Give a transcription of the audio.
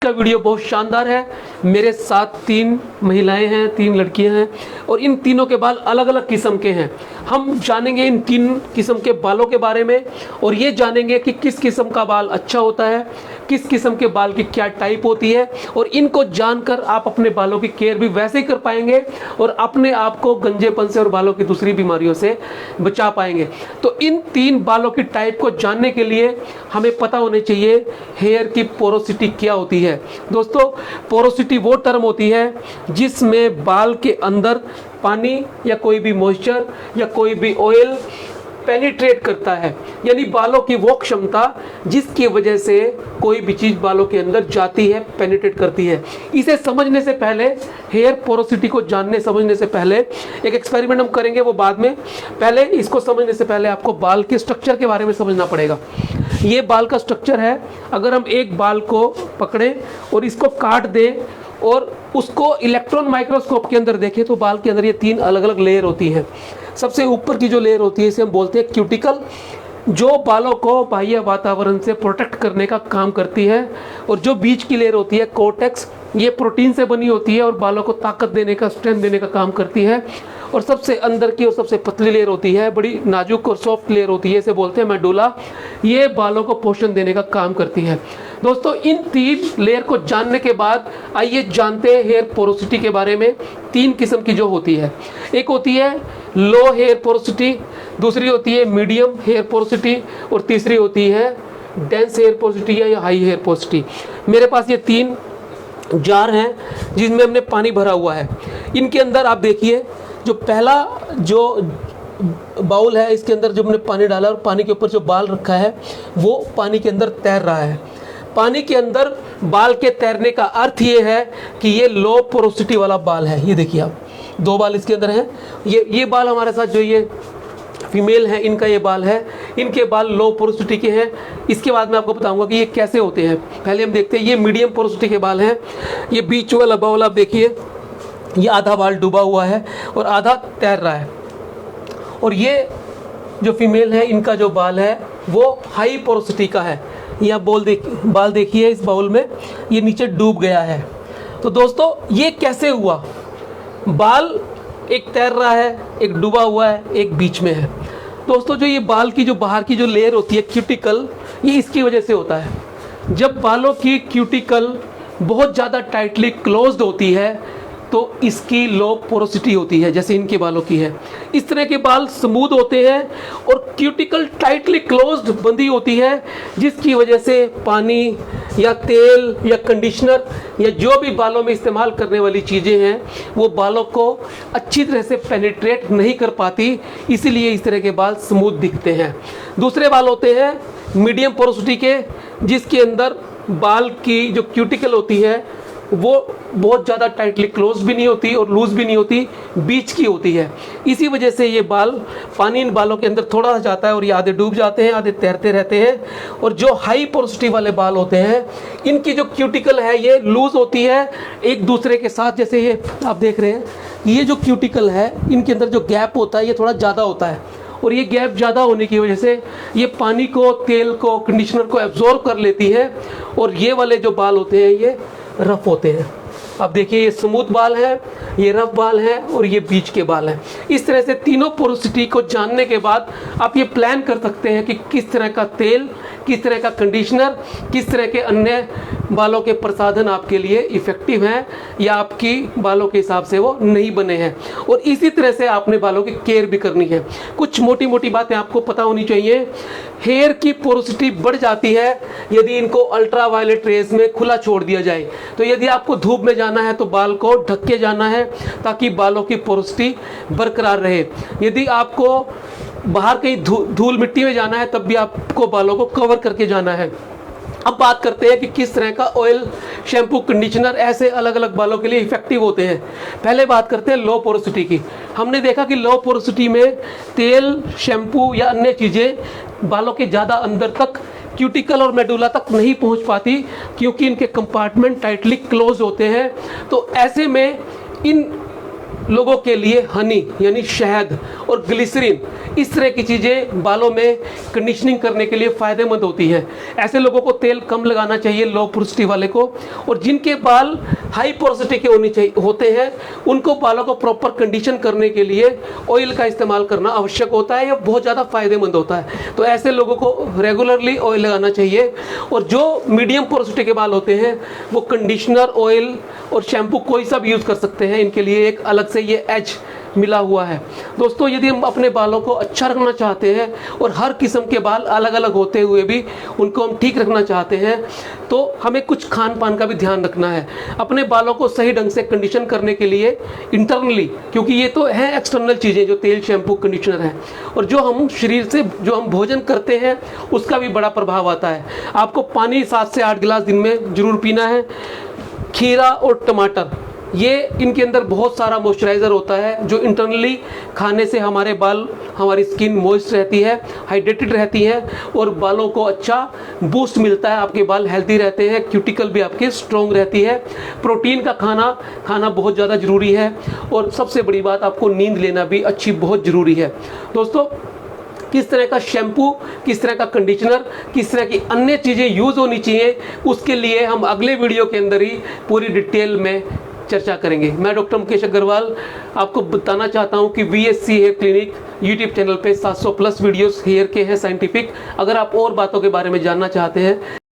का वीडियो बहुत शानदार है। मेरे साथ 3 महिलाएं हैं, 3 लड़कियां हैं और इन तीनों के बाल अलग अलग किस्म के हैं। हम जानेंगे इन 3 किस्म के बालों के बारे में और ये जानेंगे कि किस किस्म का बाल अच्छा होता है, किस किस्म के बाल की क्या टाइप होती है और इनको जानकर आप अपने बालों की केयर भी वैसे ही कर पाएंगे और अपने आप को गंजेपन से और बालों की दूसरी बीमारियों से बचा पाएंगे। तो इन 3 बालों की टाइप को जानने के लिए हमें पता होने चाहिए हेयर की पोरोसिटी क्या होती है। दोस्तों, पोरोसिटी वो टर्म होती है जिसमें बाल के अंदर पानी या कोई भी मॉइस्चर या कोई भी ऑयल पेनिट्रेट करता है, यानी बालों की वो क्षमता जिसकी वजह से कोई भी चीज़ बालों के अंदर जाती है, पेनिट्रेट करती है। इसे समझने से पहले, हेयर पोरोसिटी को जानने समझने से पहले एक एक्सपेरिमेंट हम करेंगे, वो बाद में। पहले इसको समझने से पहले आपको बाल के स्ट्रक्चर के बारे में समझना पड़ेगा। ये बाल का स्ट्रक्चर है। अगर हम एक बाल को पकड़ें और इसको काट दें और उसको इलेक्ट्रॉन माइक्रोस्कोप के अंदर देखें तो बाल के अंदर ये 3 अलग अलग लेयर होती हैं। सबसे ऊपर की जो लेयर होती है इसे हम बोलते हैं क्यूटिकल, जो बालों को बाह्य वातावरण से प्रोटेक्ट करने का काम करती है। और जो बीच की लेयर होती है कोर्टेक्स, ये प्रोटीन से बनी होती है और बालों को ताकत देने का, स्ट्रेंथ देने का काम करती है। और सबसे अंदर की और सबसे पतली लेयर होती है, बड़ी नाजुक और सॉफ्ट लेयर होती है, इसे बोलते हैं मेडुला। ये बालों को पोषण देने का काम करती है। दोस्तों, इन 3 लेयर को जानने के बाद आइए जानते हैं हेयर पोरोसिटी के बारे में। 3 किस्म की जो होती है, एक होती है लो हेयर पोरोसिटी, दूसरी होती है मीडियम हेयर पोरोसिटी और तीसरी होती है डेंस हेयर पोरोसिटी या हाई हेयर पोरोसिटी। मेरे पास ये 3 जार हैं जिसमें हमने पानी भरा हुआ है। इनके अंदर आप देखिए, जो पहला जो बाउल है इसके अंदर जो हमने पानी डाला और पानी के ऊपर जो बाल रखा है वो पानी के अंदर तैर रहा है। पानी के अंदर बाल के तैरने का अर्थ ये है कि ये लो पोरोसिटी वाला बाल है। ये देखिए आप, 2 बाल इसके अंदर हैं। ये बाल हमारे साथ जो ये फीमेल है, इनका ये बाल है, इनके बाल लो पोरोसिटी के हैं। इसके बाद मैं आपको बताऊंगा कि ये कैसे होते हैं। पहले हम देखते हैं, ये मीडियम पोरोसिटी के बाल हैं। ये बीच वाला बाल आप देखिए, ये आधा बाल डूबा हुआ है और आधा तैर रहा है। और ये जो फीमेल है, इनका जो बाल है वो हाई पोरोसिटी का है। ये आप बाल देखिए इस बाउल में, ये नीचे डूब गया है। तो दोस्तों, ये कैसे हुआ? बाल एक तैर रहा है, एक डूबा हुआ है, एक बीच में है। दोस्तों, जो ये बाल की जो बाहर की जो लेयर होती है क्यूटिकल, ये इसकी वजह से होता है। जब बालों की क्यूटिकल बहुत ज़्यादा टाइटली क्लोज्ड होती है तो इसकी लो पोरोसिटी होती है, जैसे इनके बालों की है। इस तरह के बाल स्मूथ होते हैं और क्यूटिकल टाइटली क्लोज्ड बंधी होती है, जिसकी वजह से पानी या तेल या कंडीशनर या जो भी बालों में इस्तेमाल करने वाली चीज़ें हैं वो बालों को अच्छी तरह से पेनिट्रेट नहीं कर पाती, इसीलिए इस तरह के बाल स्मूथ दिखते हैं। दूसरे बाल होते हैं मीडियम पोरोसिटी के, जिसके अंदर बाल की जो क्यूटिकल होती है वो बहुत ज़्यादा टाइटली क्लोज भी नहीं होती और लूज भी नहीं होती, बीच की होती है। इसी वजह से ये बाल, पानी इन बालों के अंदर थोड़ा सा जाता है और ये आधे डूब जाते हैं, आधे तैरते रहते हैं। और जो हाई पोरोसिटी वाले बाल होते हैं, इनकी जो क्यूटिकल है ये लूज होती है एक दूसरे के साथ। जैसे ये आप देख रहे हैं, ये जो क्यूटिकल है इनके अंदर जो गैप होता है ये थोड़ा ज़्यादा होता है और ये गैप ज़्यादा होने की वजह से ये पानी को, तेल को, कंडीशनर को एब्जॉर्ब कर लेती है और ये वाले जो बाल होते हैं ये रफ होते हैं। अब देखिए, ये स्मूथ बाल है, ये रफ बाल है और ये बीच के बाल हैं। इस तरह से तीनों पोरोसिटी को जानने के बाद आप ये प्लान कर सकते हैं कि किस तरह का तेल, किस तरह का कंडीशनर, किस तरह के अन्य बालों के प्रसाधन आपके लिए इफ़ेक्टिव हैं या आपकी बालों के हिसाब से वो नहीं बने हैं। और इसी तरह से आपने बालों की केयर भी करनी है। कुछ मोटी मोटी बातें आपको पता होनी चाहिए। हेयर की पोरोसिटी बढ़ जाती है यदि इनको अल्ट्रा वायलेट रेज में खुला छोड़ दिया जाए। तो यदि आपको धूप में जाना है तो बाल को ढक के जाना है ताकि बालों की पोरोसिटी बरकरार रहे। यदि आपको बाहर कहीं धूल मिट्टी में जाना है तब भी आपको बालों को कवर करके जाना है। अब बात करते हैं कि किस तरह का ऑयल, शैम्पू, कंडीशनर ऐसे अलग अलग बालों के लिए इफेक्टिव होते हैं। पहले बात करते हैं लो पोरोसिटी की। हमने देखा कि लो पोरोसिटी में तेल, शैम्पू या अन्य चीज़ें बालों के ज़्यादा अंदर तक, क्यूटिकल और मेडुला तक नहीं पहुंच पाती क्योंकि इनके कंपार्टमेंट टाइटली क्लोज होते हैं। तो ऐसे में इन लोगों के लिए हनी यानी शहद और ग्लिसरीन, इस तरह की चीज़ें बालों में कंडीशनिंग करने के लिए फ़ायदेमंद होती हैं। ऐसे लोगों को तेल कम लगाना चाहिए, लो पोरोसिटी वाले को। और जिनके बाल हाई पोरोसिटी के होते हैं उनको बालों को प्रॉपर कंडीशन करने के लिए ऑयल का इस्तेमाल करना आवश्यक होता है, या बहुत ज़्यादा फ़ायदेमंद होता है। तो ऐसे लोगों को रेगुलरली ऑयल लगाना चाहिए। और जो मीडियम पोरोसिटी के बाल होते हैं वो कंडीशनर, ऑयल और शैम्पू कोई सा भी यूज़ कर सकते हैं। इनके लिए एक अलग से ये एज मिला हुआ है। दोस्तों, यदि हम अपने बालों को अच्छा रखना चाहते हैं और हर किस्म के बाल अलग अलग होते हुए भी उनको हम ठीक रखना चाहते हैं, तो हमें कुछ खान पान का भी ध्यान रखना है। अपने बालों को सही ढंग से कंडीशन करने के लिए इंटरनली, क्योंकि ये तो है एक्सटर्नल चीज़ें जो तेल, शैम्पू, कंडीशनर है, और जो हम शरीर से जो हम भोजन करते हैं उसका भी बड़ा प्रभाव आता है। आपको पानी 7 से 8 गिलास दिन में ज़रूर पीना है। खीरा और टमाटर, ये इनके अंदर बहुत सारा मॉइस्चराइज़र होता है जो इंटरनली खाने से हमारे बाल, हमारी स्किन मॉइस्ट रहती है, हाइड्रेटेड रहती है और बालों को अच्छा बूस्ट मिलता है। आपके बाल हेल्दी रहते हैं, क्यूटिकल भी आपके स्ट्रॉन्ग रहती है। प्रोटीन का खाना बहुत ज़्यादा ज़रूरी है। और सबसे बड़ी बात, आपको नींद लेना भी अच्छी बहुत ज़रूरी है। दोस्तों, किस तरह का शैम्पू, किस तरह का कंडीशनर, किस तरह की अन्य चीज़ें यूज़ होनी चाहिए, उसके लिए हम अगले वीडियो के अंदर ही पूरी डिटेल में चर्चा करेंगे। मैं डॉक्टर मुकेश अग्रवाल आपको बताना चाहता हूं कि VSC hair clinic YouTube channel पे 700 प्लस वीडियोस हेयर के हैं साइंटिफिक। अगर आप और बातों के बारे में जानना चाहते हैं